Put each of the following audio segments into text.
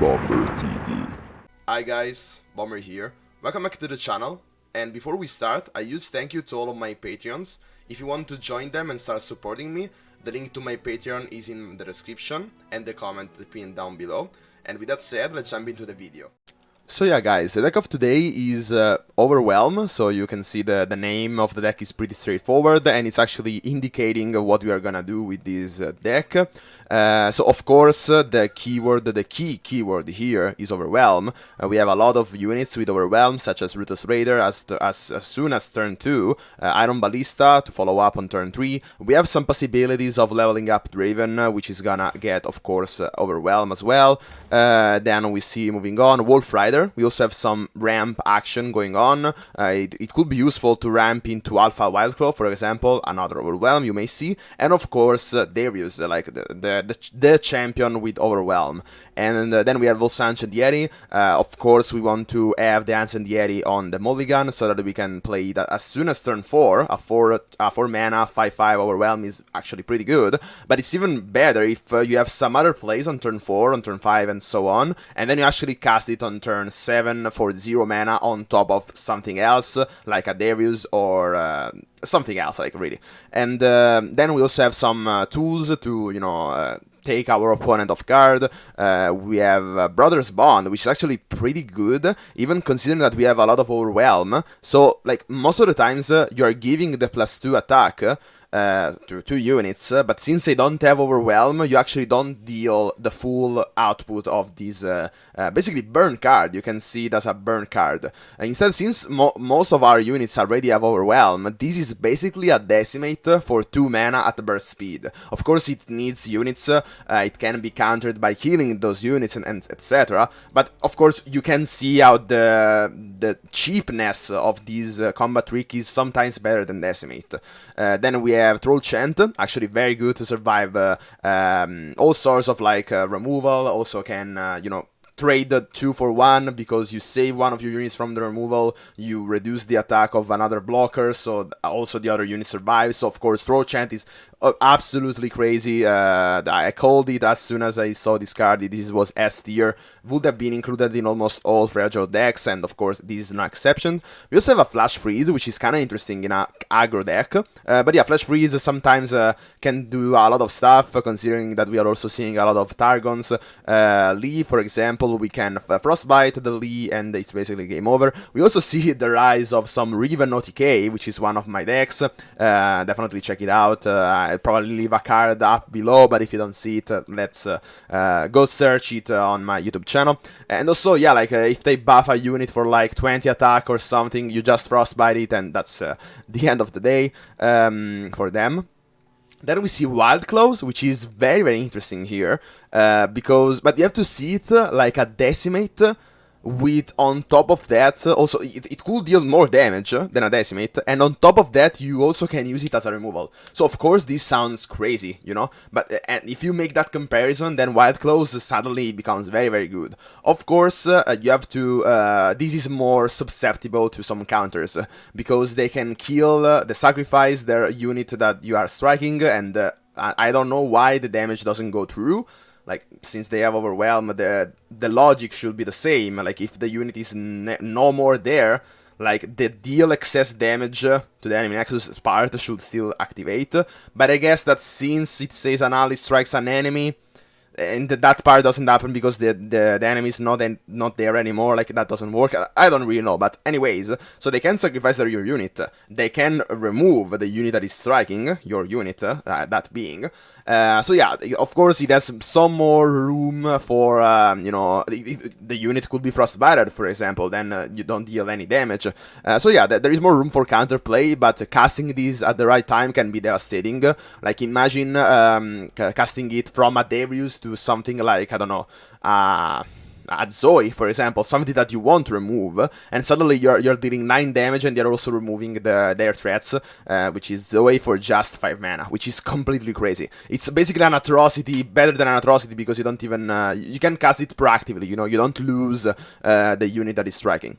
Bomber TV. Hi guys, Bomber here. Welcome back to the channel. And before we start, a huge thank you to all of my Patreons. If you want to join them and start supporting me, the link to my Patreon is in the description and the comment pinned down below. And with that said, let's jump into the video. So yeah guys, the deck of today is Overwhelm, so you can see the name of the deck is pretty straightforward and it's actually indicating what we are gonna do with this deck. So of course the key keyword here is Overwhelm. We have a lot of units with Overwhelm, such as Ruthless Raider as soon as turn 2, Iron Ballista to follow up on turn 3. We have some possibilities of leveling up Draven, which is gonna get of course Overwhelm as well. Then we see, moving on, Wolf Rider. We also have some ramp action going on. It could be useful to ramp into Alpha Wildclaw, for example, another Overwhelm you may see, and of course Darius, like the champion with Overwhelm. And then we have also Ancient Yeti. Of course we want to have the Ancient Yeti on the mulligan so that we can play that as soon as turn 4. A 4 mana 5/5 Overwhelm is actually pretty good, but it's even better if you have some other plays on turn 4, on turn 5 and so on, and then you actually cast it on turn 7 for 0 mana on top of something else, like a Darius or something else, like really. And then we also have some tools to, you know, take our opponent off guard. We have Brothers Bond, which is actually pretty good, even considering that we have a lot of Overwhelm. So, like, most of the times you are giving the +2 attack to 2 units, but since they don't have Overwhelm, you actually don't deal the full output of this basically burn card. You can see it as a burn card. Instead, since most of our units already have Overwhelm, this is basically a decimate for 2 mana at burst speed. Of course, it needs units, it can be countered by killing those units and etc. But of course, you can see how the cheapness of this combat trick is sometimes better than decimate. Then we have Troll Chant, actually very good to survive all sorts of like removal. Also can, you know, trade the 2 for 1 because you save one of your units from the removal, you reduce the attack of another blocker, so also the other unit survives. So of course Troll Chant is absolutely crazy. I called it as soon as I saw this card. This was S tier, would have been included in almost all Freljord decks, and of course this is no exception. We also have a Flash Freeze, which is kind of interesting in a aggro deck, but yeah, Flash Freeze sometimes can do a lot of stuff, considering that we are also seeing a lot of Targons. Lee, for example, we can Frostbite the Lee and it's basically game over. We also see the rise of some Riven OTK, which is one of my decks. Definitely check it out. I'll probably leave a card up below, but if you don't see it, let's go search it on my YouTube channel. And also, yeah, like if they buff a unit for like 20 attack or something, you just Frostbite it and that's the end of the day for them. Then we see Wild Claws, which is very, very interesting here, but you have to see it like a decimate with, on top of that, also it could deal more damage than a decimate, and on top of that you also can use it as a removal. So of course this sounds crazy, you know, but and if you make that comparison, then Wild Claws suddenly becomes very, very good. Of course you have to, this is more susceptible to some counters, because they can kill the sacrifice, their unit that you are striking, and I don't know why the damage doesn't go through. Like, since they have Overwhelm, the logic should be the same. Like, if the unit is no more there, like, the deal excess damage to the enemy Nexus part should still activate. But I guess that since it says an ally strikes an enemy, and that part doesn't happen because the enemy is not there anymore, like, that doesn't work. I don't really know, but anyways, so they can sacrifice your unit, they can remove the unit that is striking your unit, that being. So yeah, of course it has some more room for, you know, the unit could be frostbited, for example, then you don't deal any damage. So yeah, there is more room for counterplay, but casting this at the right time can be devastating. Like, imagine casting it from a Darius to something like, I don't know, at Zoe, for example, something that you want to remove, and suddenly you're dealing 9 damage and you're also removing their threats, which is Zoe for just 5 mana, which is completely crazy. It's basically an atrocity, better than an atrocity, because you don't even, you can cast it proactively, you know, you don't lose the unit that is striking.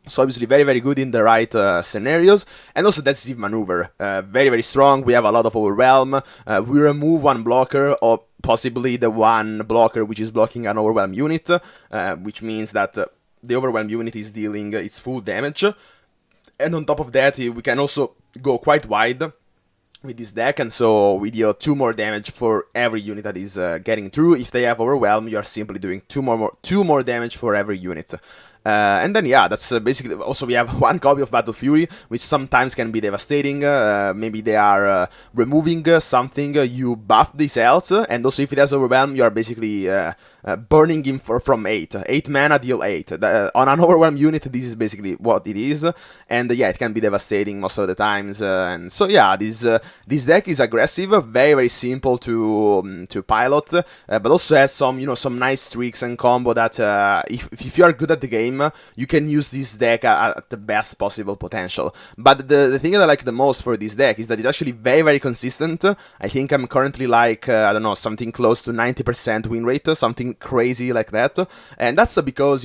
So obviously very, very good in the right scenarios. And also decisive maneuver, very, very strong. We have a lot of overwhelm. We remove one blocker, or possibly the one blocker which is blocking an overwhelm unit, which means that the overwhelm unit is dealing its full damage. And on top of that, we can also go quite wide with this deck, and so we deal 2 more damage for every unit that is getting through. If they have overwhelm, you are simply doing 2 more damage for every unit. And then yeah, that's basically. Also, we have 1 copy of Battle Fury, which sometimes can be devastating. Maybe they are removing something, you buff this health, and also if it has overwhelm, you are basically burning him from 8. 8 mana, deal 8. On an overwhelm unit, this is basically what it is, and yeah, it can be devastating most of the times. And so yeah, this deck is aggressive, very, very simple to pilot, but also has some some nice tricks and combo that if you are good at the game, you can use this deck at the best possible potential. But the thing that I like the most for this deck is that it's actually very, very consistent. I think I'm currently like, I don't know, something close to 90% win rate, something crazy like that. And that's because,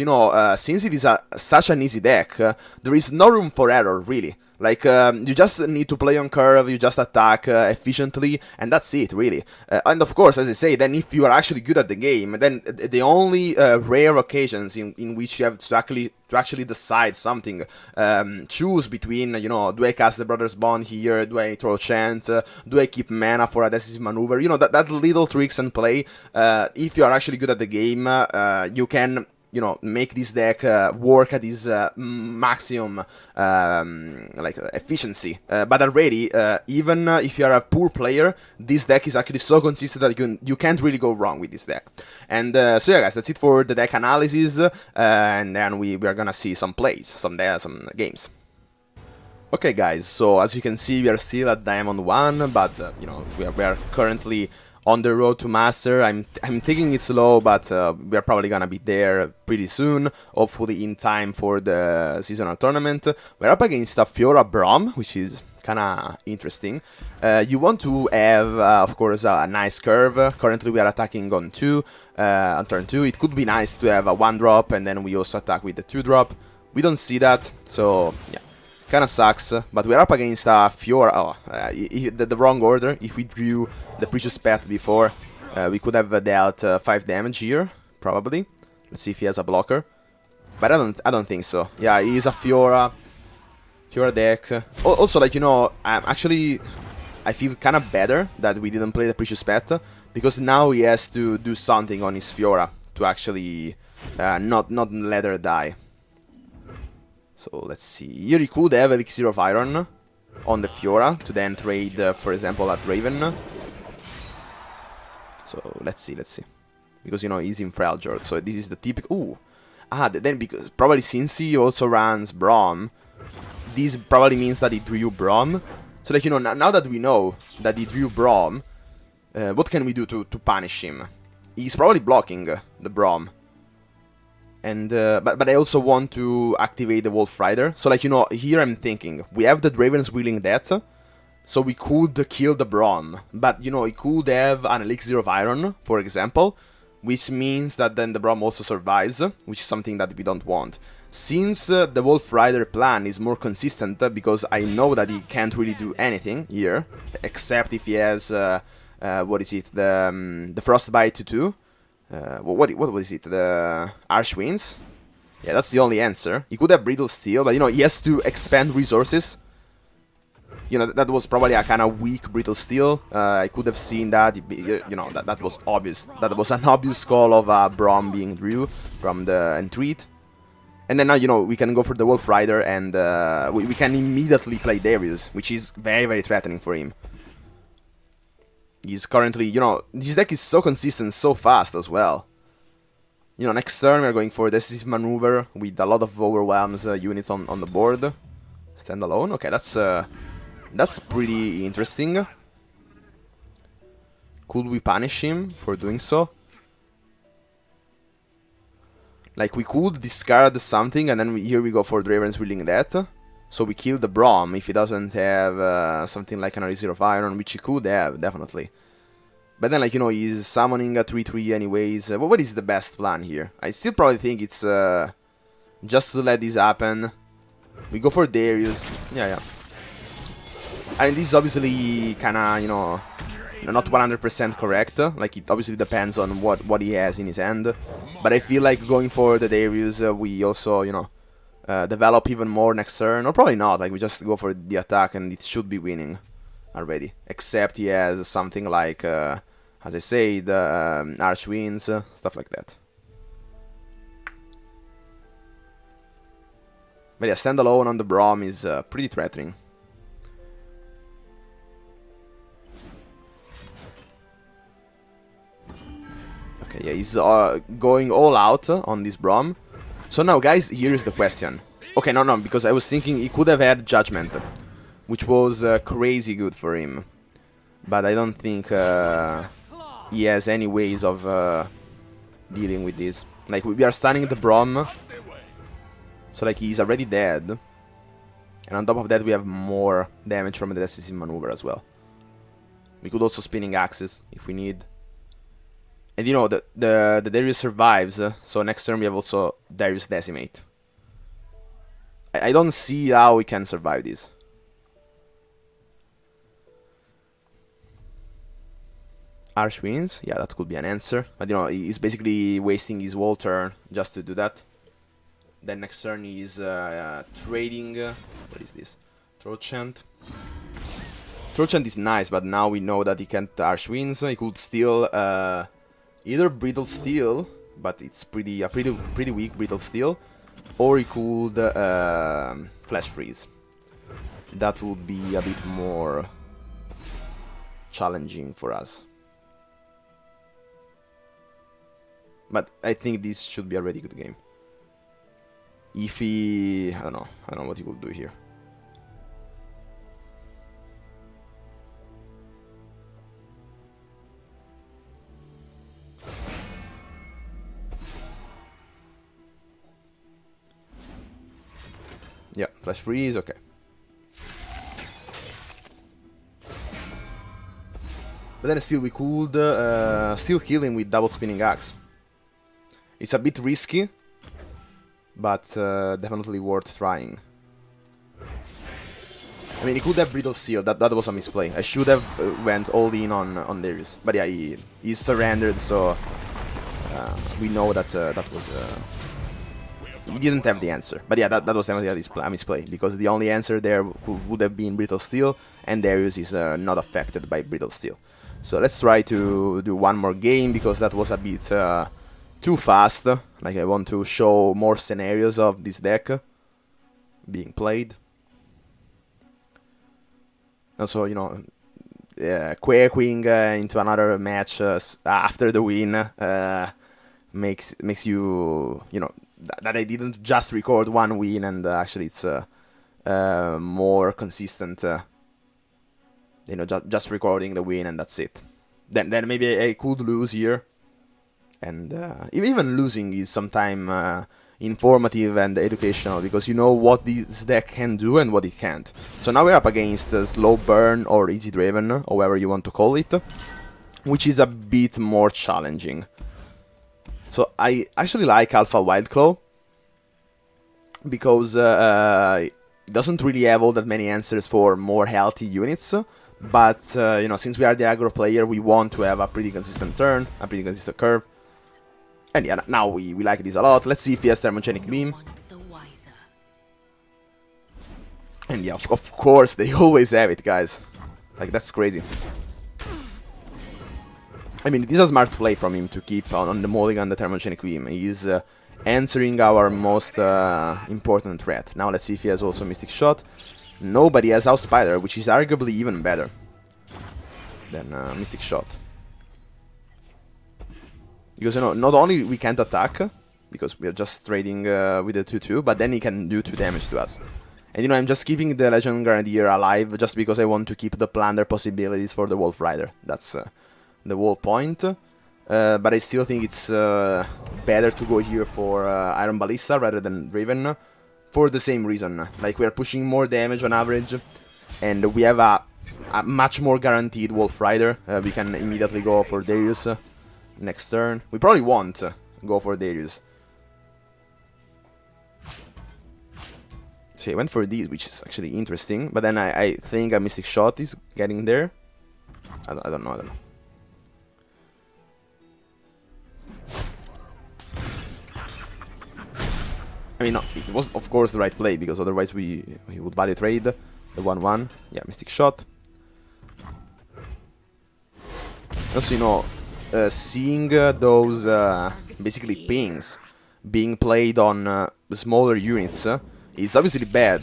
since it is such an easy deck, there is no room for error, really. Like, you just need to play on curve, you just attack efficiently, and that's it, really. And of course, as I say, then if you are actually good at the game, then the only rare occasions in which you have to actually decide something, choose between, do I cast the Brothers Bond here, do I throw Chant, do I keep mana for a decisive maneuver, that little tricks and play, if you are actually good at the game, you can make this deck work at this maximum like efficiency. But already, even if you are a poor player, this deck is actually so consistent that you can't really go wrong with this deck. And so yeah, guys, that's it for the deck analysis, and then we are gonna see some plays, some games. Okay, guys, so as you can see, we are still at Diamond 1, but we are currently on the road to Master. I'm taking it slow, but we are probably gonna be there pretty soon, hopefully in time for the seasonal tournament. We're up against a Fiora Braum, which is kinda interesting. You want to have, of course, a nice curve. Currently we are attacking on turn 2. It could be nice to have a 1-drop, and then we also attack with the 2-drop. We don't see that, so yeah. Kinda sucks, but we're up against a Fiora. The wrong order. If we drew the Precious Pet before, we could have dealt 5 damage here, probably. Let's see if he has a blocker. But I don't think so. Yeah, he is a Fiora deck. Also, like, I feel kind of better that we didn't play the Precious Pet, because now he has to do something on his Fiora to actually not let her die. So let's see, here he could have Elixir of Iron on the Fiora to then trade, for example, at Raven. So let's see, because he's in Freljord, so this is the typical. Ooh, then because probably since he also runs Braum, this probably means that he drew Braum. So like now that we know that he drew Braum, what can we do to punish him? He's probably blocking the Braum. And but I also want to activate the Wolf Rider. So like here I'm thinking we have the Draven's Willing Death, so we could kill the Braum, but he could have an Elixir of Iron, for example, which means that then the Braum also survives, which is something that we don't want. Since the Wolf Rider plan is more consistent, because I know that he can't really do anything here, except if he has what is it, the Frostbite 2. What was it? The Archwinds? Yeah, that's the only answer. He could have Brittle Steel, but he has to expand resources. That was probably a kind of weak Brittle Steel. I could have seen that. That was obvious. That was an obvious call of Braum being drew from the Entreat. And then now, we can go for the Wolf Rider, and we can immediately play Darius, which is very, very threatening for him. He's currently, this deck is so consistent, so fast as well. Next turn we're going for Decisive Maneuver with a lot of Overwhelms units on the board. Standalone, okay, that's pretty interesting. Could we punish him for doing so? Like, we could discard something, and then here we go for Draven's Willing Death. So we kill the Braum if he doesn't have something like an Elixir of Iron, which he could have, definitely. But then, like, he's summoning a 3-3 anyways. What is the best plan here? I still probably think it's just to let this happen. We go for Darius. Yeah. I mean, this is obviously kinda, you know, not 100% correct. Like, it obviously depends on what he has in his hand. But I feel like going for the Darius, we also, you know, develop even more next turn. Or probably not, like, we just go for the attack and it should be winning already. Except he has something like, as I say, the Archwinds, stuff like that. But yeah, standalone on the Braum is pretty threatening. Okay, yeah, he's going all out on this Braum. So now, guys, here is the question. Okay, no, because I was thinking he could have had Judgment, which was crazy good for him. But I don't think he has any ways of dealing with this. Like, we are stunning the Braum. So, like, he's already dead. And on top of that, we have more damage from the decisive maneuver as well. We could also spinning axes if we need. And you know, the Darius survives, so next turn we have also Darius Decimate. I don't see how we can survive this. Archwinds, yeah, that could be an answer. But you know, he's basically wasting his whole turn just to do that. Then next turn he's trading. What is this? Throat Chant. Throat Chant is nice, but now we know that he can't Archwinds. He could steal either Brittle Steel, but it's pretty weak Brittle Steel, or he could Flash Freeze. That would be a bit more challenging for us. But I think this should be a really good game. If he... I don't know what he could do here. Yeah, Flash Freeze, okay. But then still we could still kill him with double spinning axe. It's a bit risky, but definitely worth trying. I mean, he could have Brittle Steel, that was a misplay. I should have went all in on Darius. But yeah, he surrendered, so we know that that was... he didn't have the answer. But yeah, that was definitely a misplay, because the only answer there would have been Brittle Steel, and Darius is not affected by Brittle Steel. So let's try to do one more game, because that was a bit too fast. Like, I want to show more scenarios of this deck being played. Also, you know, quaking into another match after the win makes you, you know, that I didn't just record one win, and actually it's more consistent. You know, just recording the win and that's it. Then maybe I could lose here, and even losing is sometimes informative and educational, because you know what this deck can do and what it can't. So now we're up against Slow Burn or Easy Draven, or however you want to call it, which is a bit more challenging. So I actually like Alpha Wildclaw, because it doesn't really have all that many answers for more healthy units. But, you know, since we are the aggro player, we want to have a pretty consistent turn, a pretty consistent curve. And yeah, now we like this a lot. Let's see if he has Thermogenic Beam. And yeah, of course, they always have it, guys. Like, that's crazy. I mean, it is a smart play from him to keep on the mulligan the Thermogenic Beam. He is answering our most important threat. Now let's see if he has also Mystic Shot. Nobody has House Spider, which is arguably even better than Mystic Shot. Because, you know, not only we can't attack, because we are just trading with the 2-2, but then he can do 2 damage to us. And, you know, I'm just keeping the Legend Grenadier alive just because I want to keep the plunder possibilities for the Wolf Rider. That's the whole point. But I still think it's better to go here for Iron Ballista rather than Draven, for the same reason. Like, we are pushing more damage on average, and we have a much more guaranteed Wolf Rider. We can immediately go for Darius next turn. We probably won't go for Darius. See, I went for these, which is actually interesting, but then I think a Mystic Shot is getting there. I don't know. I mean, no, it was of course the right play, because otherwise we would value trade the 1-1. Yeah, Mystic Shot. Also, you know, seeing those basically pings being played on smaller units is obviously bad,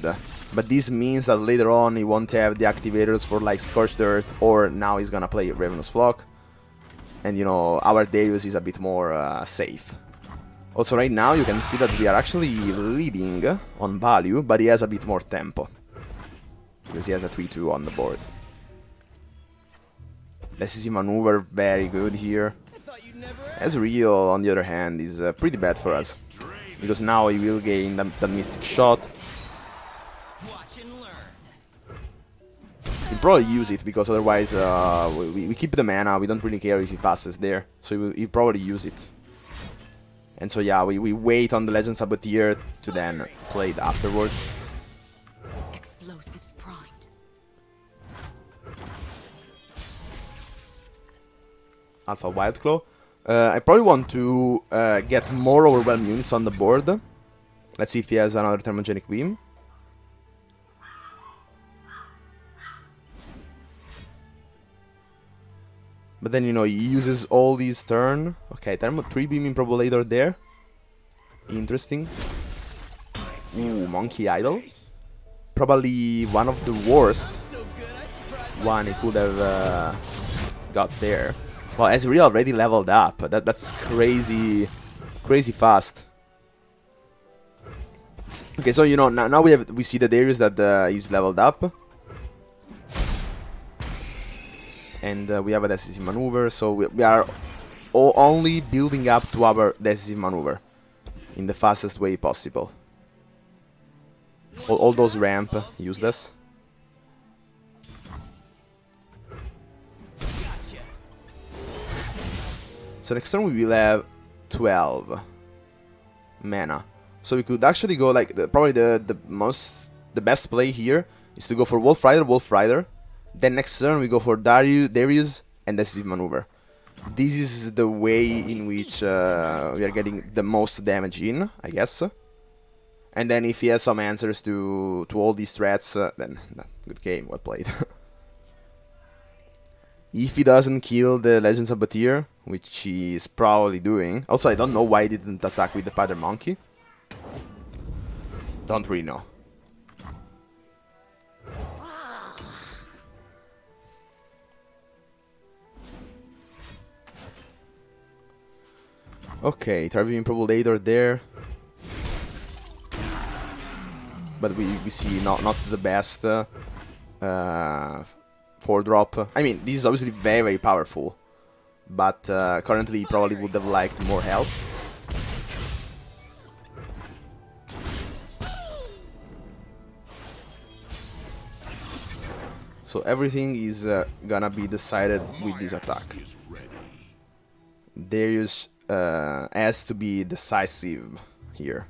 but this means that later on he won't have the activators for like Scorched Earth, or now he's gonna play Ravenous Flock, and you know, our Darius is a bit more safe. Also right now you can see that we are actually leading on value, but he has a bit more tempo, because he has a 3-2 on the board. Decisive Maneuver, very good here. Ezreal, on the other hand, is pretty bad for us, because now he will gain the Mystic Shot. He'll probably use it, because otherwise we keep the mana, we don't really care if he passes there, so he'll probably use it. And so yeah, we wait on the Legend Saboteur to then play it afterwards. Explosives primed. Alpha Wildclaw. I probably want to get more Overwhelm units on the board. Let's see if he has another Thermogenic Beam. But then, you know, he uses all these turn. Okay, Thermo 3 Beam Improbolator there. Interesting. Ooh, Monkey Idol. Probably one of the worst one he could have got there. Well, Ezreal already leveled up. That's crazy, crazy fast. Okay, so you know now we see the Darius that is leveled up, and we have a decisive maneuver. So we are only building up to our decisive maneuver in the fastest way possible. All those ramp useless. So next turn we will have 12 mana. So we could actually go like probably the best play here is to go for Wolf Rider. Then next turn we go for Darius and Decisive Maneuver. This is the way in which we are getting the most damage in, I guess. And then if he has some answers to all these threats, then good game, well played. If he doesn't kill the Legend Saboteur, which he is probably doing. Also, I don't know why he didn't attack with the Spider Monkey. Don't really know. Okay, Traving Improbolator there. But we see not the best 4-drop. I mean, this is obviously very, very powerful. But currently he probably would have liked more health. So everything is gonna be decided with this attack. Darius has to be decisive here.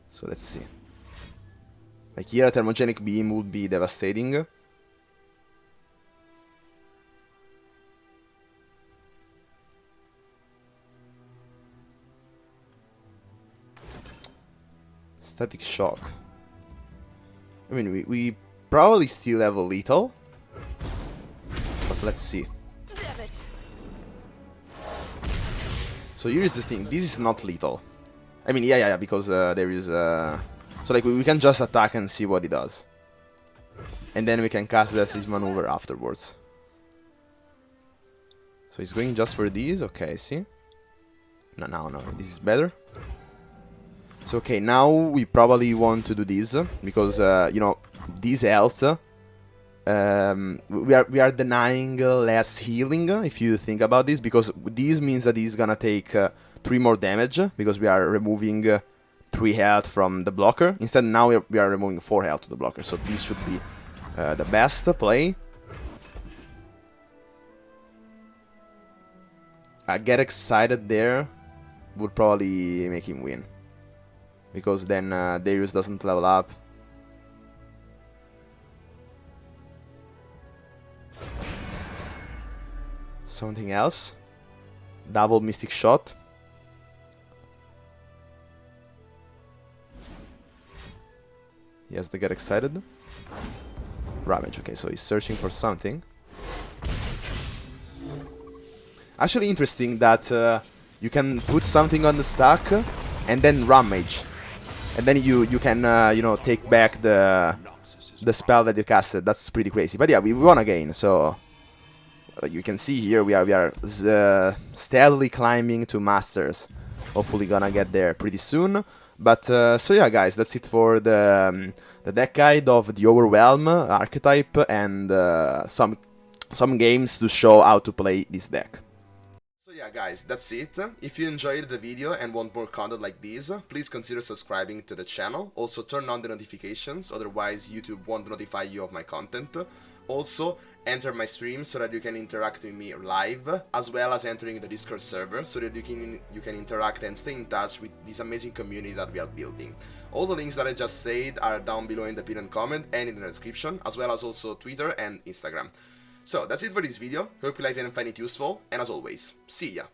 So let's see. Like here a Thermogenic Beam would be devastating. Static Shock. I mean, we probably still have a lethal. But let's see. So here is the thing. This is not lethal. I mean, yeah, because there is... So like we can just attack and see what he does. And then we can cast the Decisive Maneuver afterwards. So he's going just for these. Okay, see? No, this is better. So okay, now we probably want to do this because you know, this health we are denying less healing if you think about this, because this means that he's gonna take 3 more damage because we are removing 3 health from the blocker. Instead, now we are removing 4 health to the blocker. So this should be the best play. Get excited there would probably make him win. because then Darius doesn't level up. Something else. Double Mystic Shot. He has to get excited. Ravage, okay, so he's searching for something. Actually interesting that you can put something on the stack and then Ramage. And then you can, you know, take back the spell that you casted. That's pretty crazy. But yeah, we won again, so... you can see here we are steadily climbing to Masters. Hopefully gonna get there pretty soon. But so yeah, guys, that's it for the deck guide of the Overwhelm archetype and some games to show how to play this deck. So yeah, guys, that's it. If you enjoyed the video and want more content like this, please consider subscribing to the channel. Also turn on the notifications, otherwise YouTube won't notify you of my content. Also, enter my stream so that you can interact with me live, as well as entering the Discord server so that you can interact and stay in touch with this amazing community that we are building. All the links that I just said are down below in the pinned comment and in the description, as well as also Twitter and Instagram. So that's it for this video. Hope you liked it and find it useful, and as always, see ya!